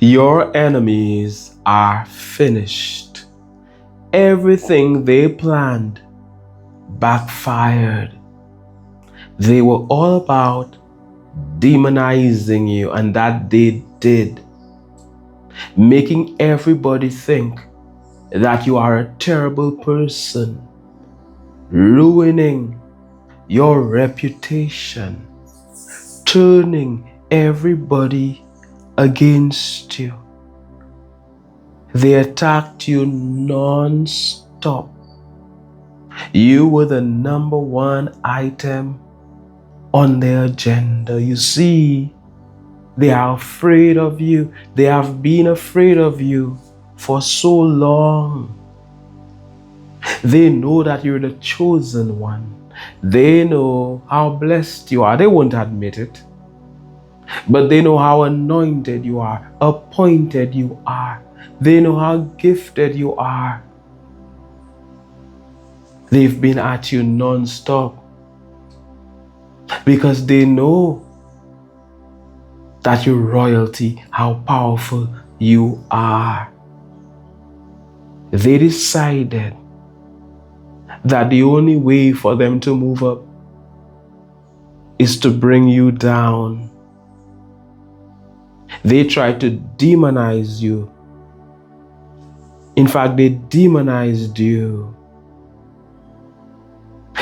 Your enemies are finished. Everything they planned backfired. They were all about demonizing you, and that they did, making everybody think that you are a terrible person, ruining your reputation, turning everybody against you. They attacked you non-stop. You were the number one item on their agenda. You see, they are afraid of you. They have been afraid of you for so long. They know that you're the chosen one. They know how blessed you are. They won't admit it, but they know how anointed you are, appointed you are. They know how gifted you are. They've been at you non-stop because they know that you're royalty, how powerful you are. They decided that the only way for them to move up is to bring you down. They tried to demonize you. In fact, they demonized you.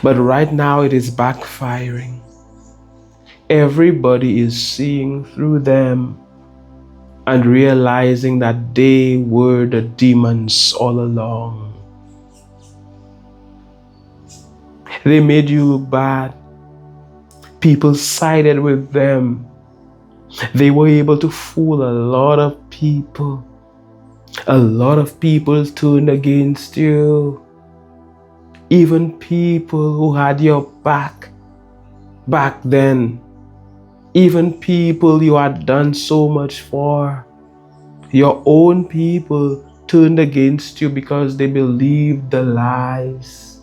But right now it is backfiring. Everybody is seeing through them and realizing that they were the demons all along. They made you look bad. People sided with them. They were able to fool a lot of people. A lot of people turned against you. Even people who had your back then. Even people you had done so much for. Your own people turned against you because they believed the lies.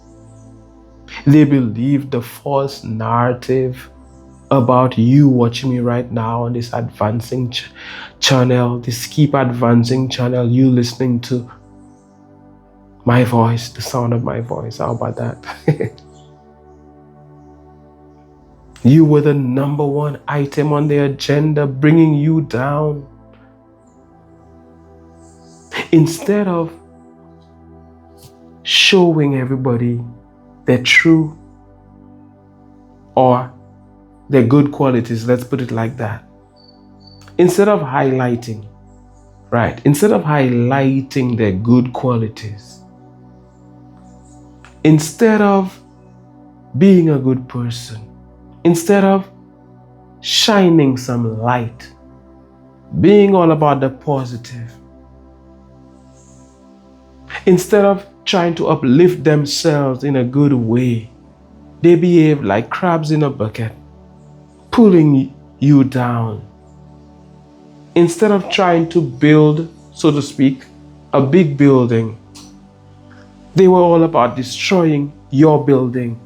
They believed the false narrative about you watching me right now on this advancing channel, this Keep Advancing channel, you listening to my voice, the sound of my voice. How about that? You were the number one item on their agenda, bringing you down. Instead of showing everybody their true or their good qualities, let's put it like that. Instead of highlighting their good qualities, instead of being a good person, instead of shining some light, being all about the positive, instead of trying to uplift themselves in a good way, they behave like crabs in a bucket, pulling you down. Instead of trying to build, so to speak, a big building, they were all about destroying your building.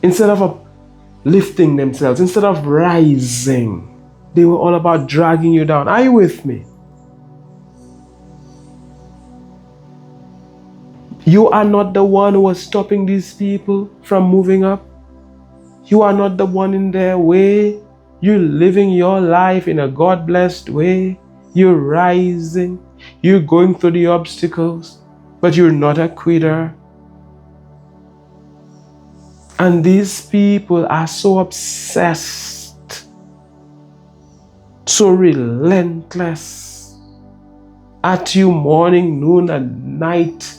Instead of uplifting themselves, instead of rising, they were all about dragging you down. Are you with me? You are not the one who was stopping these people from moving up. You are not the one in their way. You're living your life in a God-blessed way. You're rising. You're going through the obstacles, but you're not a quitter. And these people are so obsessed, so relentless at you morning, noon, and night.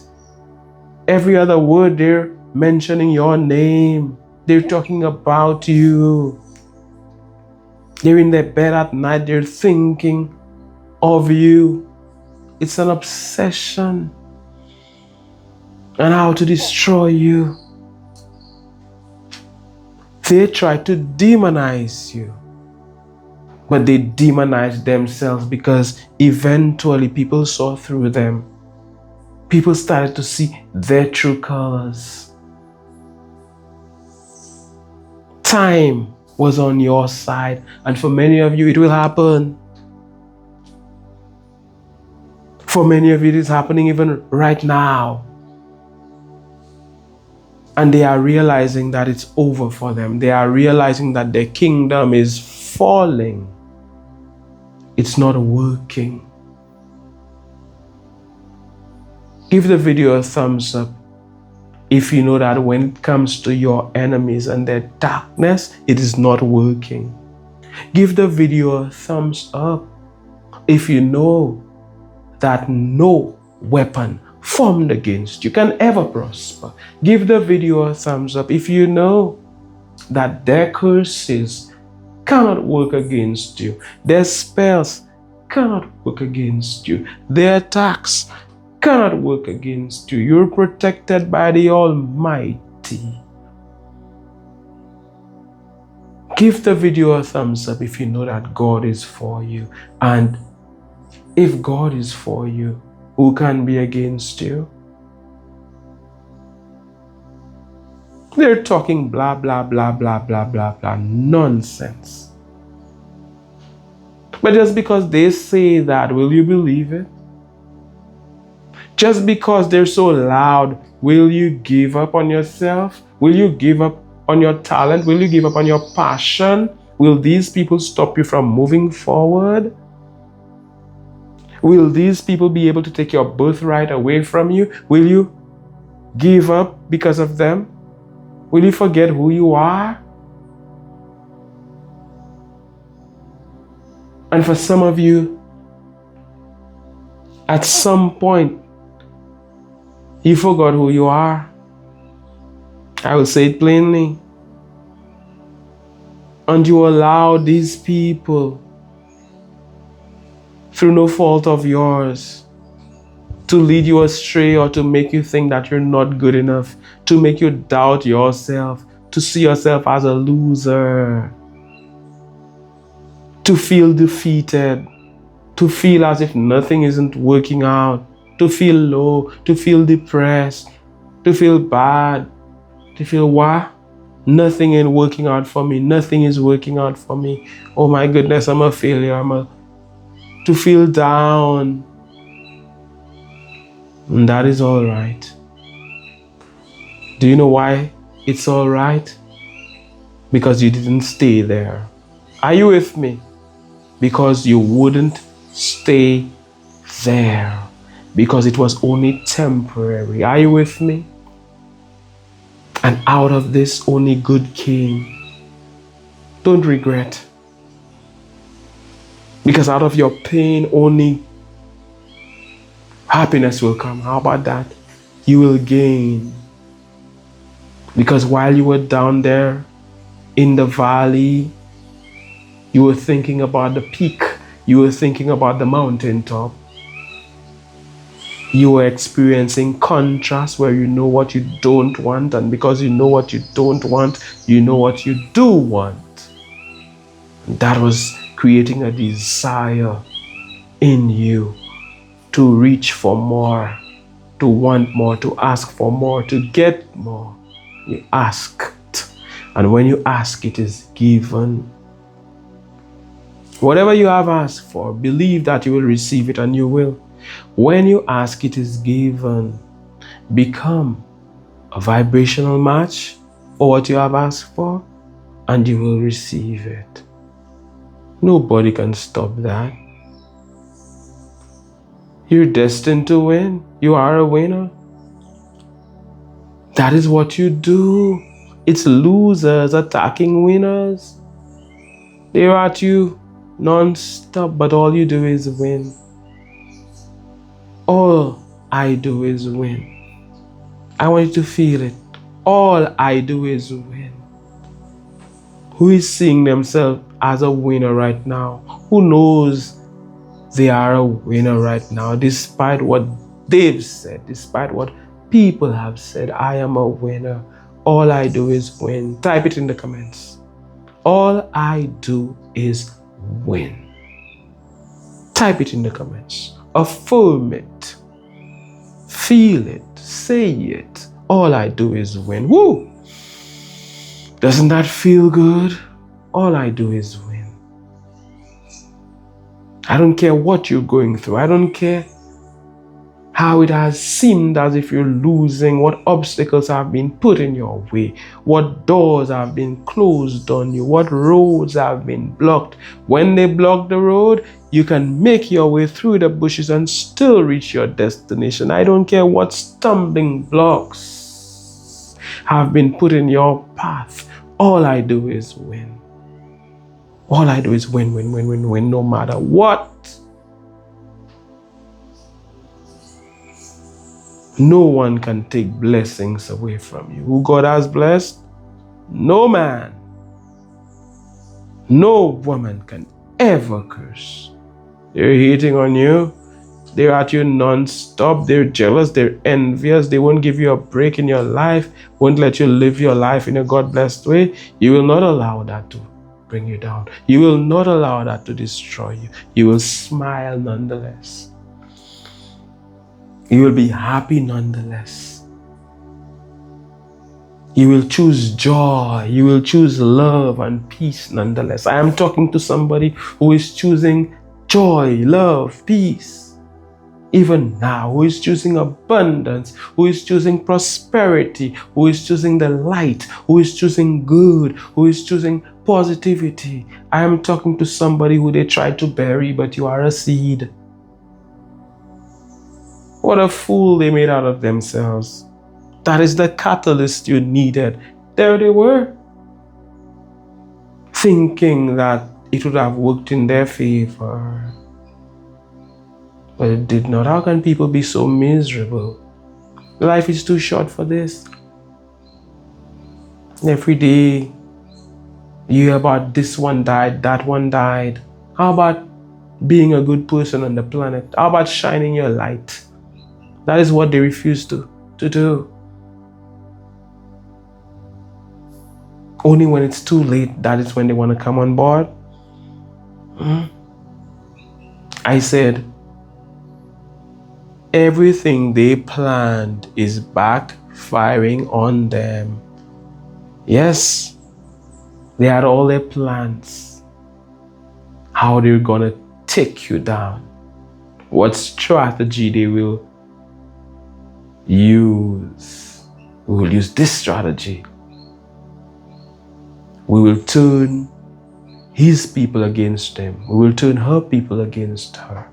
Every other word they're mentioning your name. They're talking about you. They're in their bed at night. They're thinking of you. It's an obsession and how to destroy you. They try to demonize you, but they demonize themselves because eventually people saw through them. People started to see their true colors. Time was on your side. And for many of you, it will happen. For many of you, it is happening even right now. And they are realizing that it's over for them. They are realizing that their kingdom is falling. It's not working. Give the video a thumbs up if you know that when it comes to your enemies and their darkness, it is not working. Give the video a thumbs up if you know that no weapon formed against you can ever prosper. Give the video a thumbs up if you know that their curses cannot work against you. Their spells cannot work against you. Their attacks cannot work against you. You're protected by the Almighty. Give the video a thumbs up if you know that God is for you. And if God is for you, who can be against you? They're talking blah, blah, blah, blah, blah, blah, blah, nonsense. But just because they say that, will you believe it? Just because they're so loud, will you give up on yourself? Will you give up on your talent? Will you give up on your passion? Will these people stop you from moving forward? Will these people be able to take your birthright away from you? Will you give up because of them? Will you forget who you are? And for some of you, at some point, you forgot who you are. I will say it plainly. And you allowed these people, through no fault of yours, to lead you astray or to make you think that you're not good enough, to make you doubt yourself, to see yourself as a loser, to feel defeated, to feel as if nothing isn't working out, to feel low, to feel depressed, to feel bad, to feel what? Nothing ain't working out for me. Nothing is working out for me. Oh my goodness, I'm a failure. To feel down. And that is all right. Do you know why it's all right? Because you didn't stay there. Are you with me? Because you wouldn't stay there. Because it was only temporary. Are you with me? And out of this, only good came. Don't regret. Because out of your pain, only happiness will come. How about that? You will gain. Because while you were down there in the valley, you were thinking about the peak. You were thinking about the mountaintop. You were experiencing contrast where you know what you don't want, and because you know what you don't want, you know what you do want. And that was creating a desire in you to reach for more, to want more, to ask for more, to get more. You asked, and when you ask, it is given. Whatever you have asked for, believe that you will receive it, and you will. When you ask, it is given. Become a vibrational match for what you have asked for, and you will receive it. Nobody can stop that. You're destined to win. You are a winner. That is what you do. It's losers attacking winners. They're at you non-stop, but all you do is win. All I do is win. I want you to feel it. All I do is win. Who is seeing themselves as a winner right now? Who knows they are a winner right now? Despite what they've said, despite what people have said, I am a winner. All I do is win. Type it in the comments. All I do is win. Type it in the comments. Affirm it. Feel it. Say it. All I do is win. Woo! Doesn't that feel good? all I do is win. I don't care what you're going through. I don't care how it has seemed as if you're losing, what obstacles have been put in your way, what doors have been closed on you, what roads have been blocked. When they block the road, you can make your way through the bushes and still reach your destination. I don't care what stumbling blocks have been put in your path. All I do is win. All I do is win, win, win, win, win, no matter what. No one can take blessings away from you. Who God has blessed, no man, no woman can ever curse. They're hating on you. They're at you non-stop. They're jealous. They're envious. They won't give you a break in your life. Won't let you live your life in a God-blessed way. You will not allow that to bring you down. You will not allow that to destroy you. You will smile nonetheless. You will be happy nonetheless. You will choose joy. You will choose love and peace nonetheless. I am talking to somebody who is choosing joy, love, peace. Even now, who is choosing abundance, who is choosing prosperity, who is choosing the light, who is choosing good, who is choosing positivity. I am talking to somebody who they tried to bury, but you are a seed. What a fool they made out of themselves. That is the catalyst you needed. There they were, thinking that it would have worked in their favor. But it did not. How can people be so miserable? Life is too short for this. Every day you hear about this one died, that one died. How about being a good person on the planet? How about shining your light? That is what they refuse to do. Only when it's too late, that is when they want to come on board. I said, everything they planned is backfiring on them. Yes, they had all their plans. How they're going to take you down. What strategy they will use. We will use this strategy. We will turn his people against him. We will turn her people against her.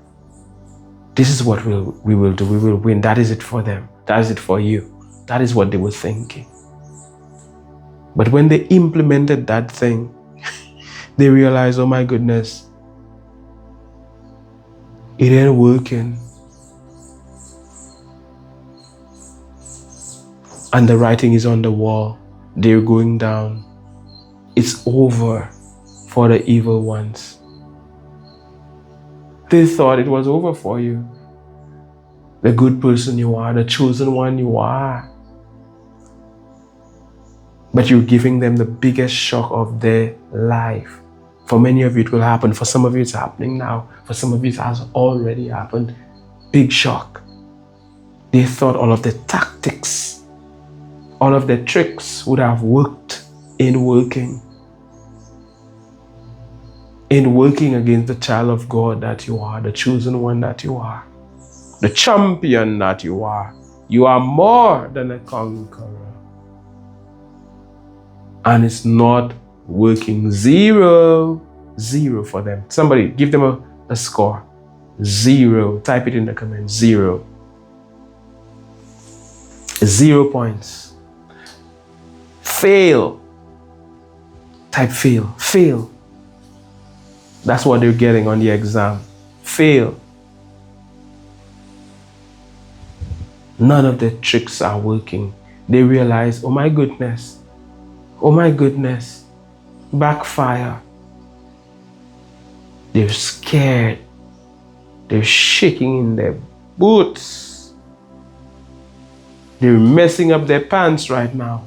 This is what we will do. We will win. That is it for them. That is it for you. That is what they were thinking. But when they implemented that thing, they realized, oh my goodness, it ain't working. And the writing is on the wall. They're going down. It's over for the evil ones. They thought it was over for you. The good person you are, the chosen one you are. But you're giving them the biggest shock of their life. For many of you it will happen. For some of you it's happening now. For some of you it has already happened. Big shock. They thought all of the tactics, all of the tricks would have worked in working against the child of God that you are, the chosen one that you are, the champion that you are. You are more than a conqueror. And it's not working. 0 for them. Somebody give them a score. 0. Type it in the comments. 0. 0 points. Fail. Type fail. Fail. That's what they're getting on the exam. Fail. None of the tricks are working. They realize, oh my goodness, backfire. They're scared. They're shaking in their boots. They're messing up their pants right now.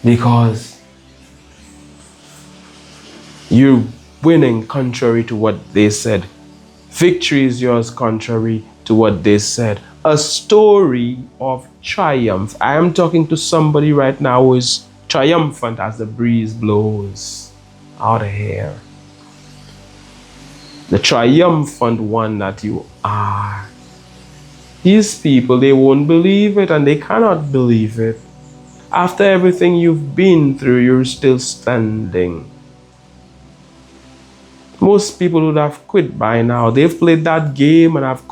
Because you're winning contrary to what they said. Victory is yours contrary to what they said. a story of triumph. I am talking to somebody right now who is triumphant as the breeze blows out of here. The triumphant one that you are. These people, they won't believe it, and they cannot believe it. After everything you've been through, you're still standing. Most people would have quit by now. They've played that game and have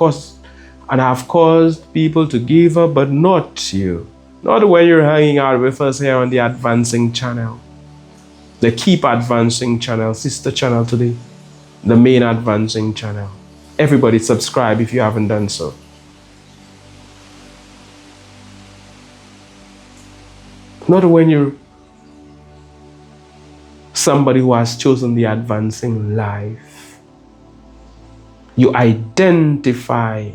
caused people to give up, but not you. Not when you're hanging out with us here on the Advancing channel. The Keep Advancing channel, sister channel today. The main Advancing channel. Everybody subscribe if you haven't done so. Not when you're somebody who has chosen the advancing life. You identify.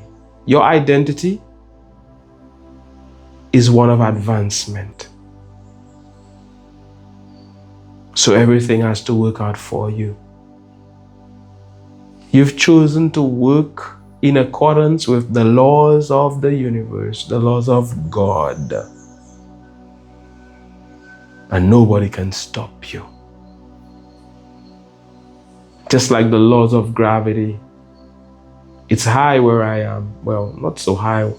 Your identity is one of advancement. So everything has to work out for you. You've chosen to work in accordance with the laws of the universe, the laws of God. And nobody can stop you. Just like the laws of gravity. It's high where I am. Well, not so high.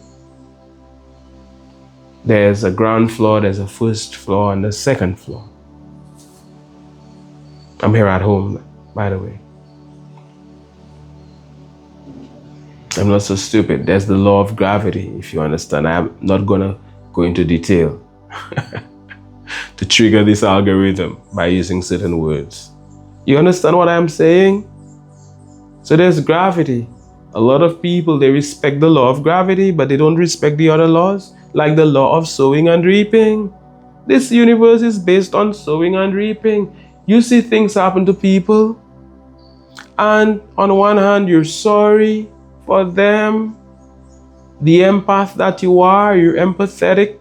There's a ground floor, there's a first floor, and a second floor. I'm here at home, by the way. I'm not so stupid. There's the law of gravity, if you understand. I'm not gonna go into detail to trigger this algorithm by using certain words. You understand what I'm saying? So there's gravity. A lot of people, they respect the law of gravity, but they don't respect the other laws, like the law of sowing and reaping. This universe is based on sowing and reaping. You see things happen to people, and on one hand, you're sorry for them. The empath that you are, you're empathetic.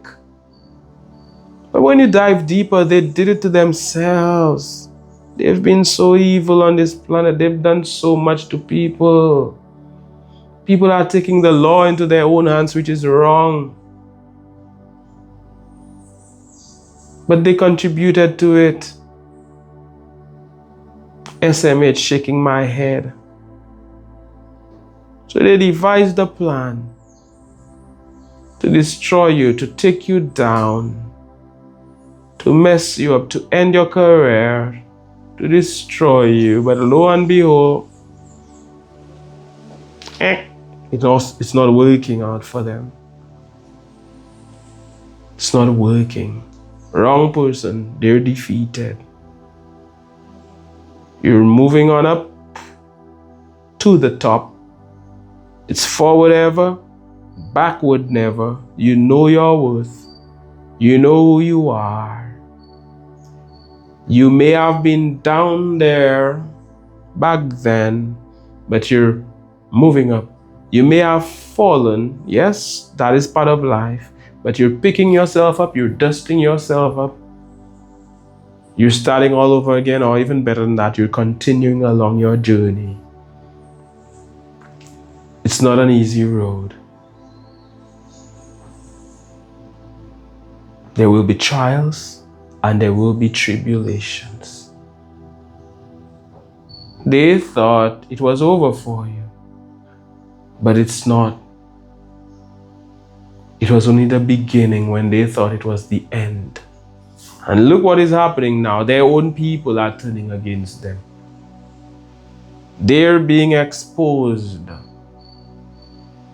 But when you dive deeper, they did it to themselves. They've been so evil on this planet. They've done so much to people. People are taking the law into their own hands, which is wrong. But they contributed to it. SMH shaking my head. So they devised a plan to destroy you, to take you down, to mess you up, to end your career, to destroy you. But lo and behold, it's not working out for them. It's not working. Wrong person, they're defeated. You're moving on up to the top. It's forward ever, backward never. You know your worth. You know who you are. You may have been down there back then, but you're moving up. You may have fallen. Yes, that is part of life. But you're picking yourself up. You're dusting yourself up. You're starting all over again, or even better than that, you're continuing along your journey. It's not an easy road. There will be trials and there will be tribulations. They thought it was over for you, but it's not. It was only the beginning when they thought it was the end. And look what is happening now. Their own people are turning against them. They're being exposed.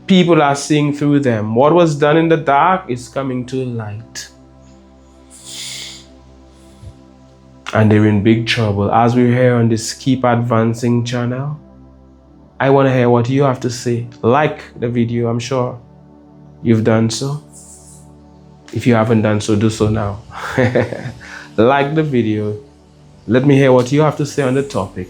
People are seeing through them. What was done in the dark is coming to light. And they're in big trouble. As we're here on this Keep Advancing channel, I want to hear what you have to say. Like the video, I'm sure you've done so. If you haven't done so, do so now. Like the video. Let me hear what you have to say on the topic.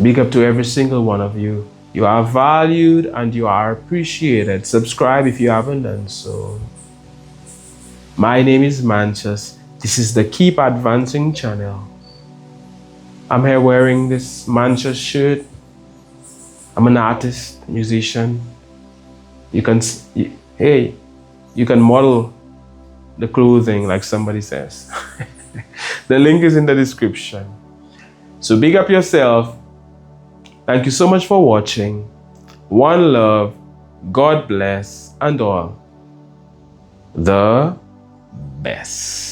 Big up to every single one of you. You are valued and you are appreciated. Subscribe if you haven't done so. My name is Mantius. This is the Keep Advancing channel. I'm here wearing this Mantius shirt. I'm an artist, musician. You can, hey, you can model the clothing like somebody says. The link is in the description. So big up yourself. Thank you so much for watching. One love, God bless, and all the best.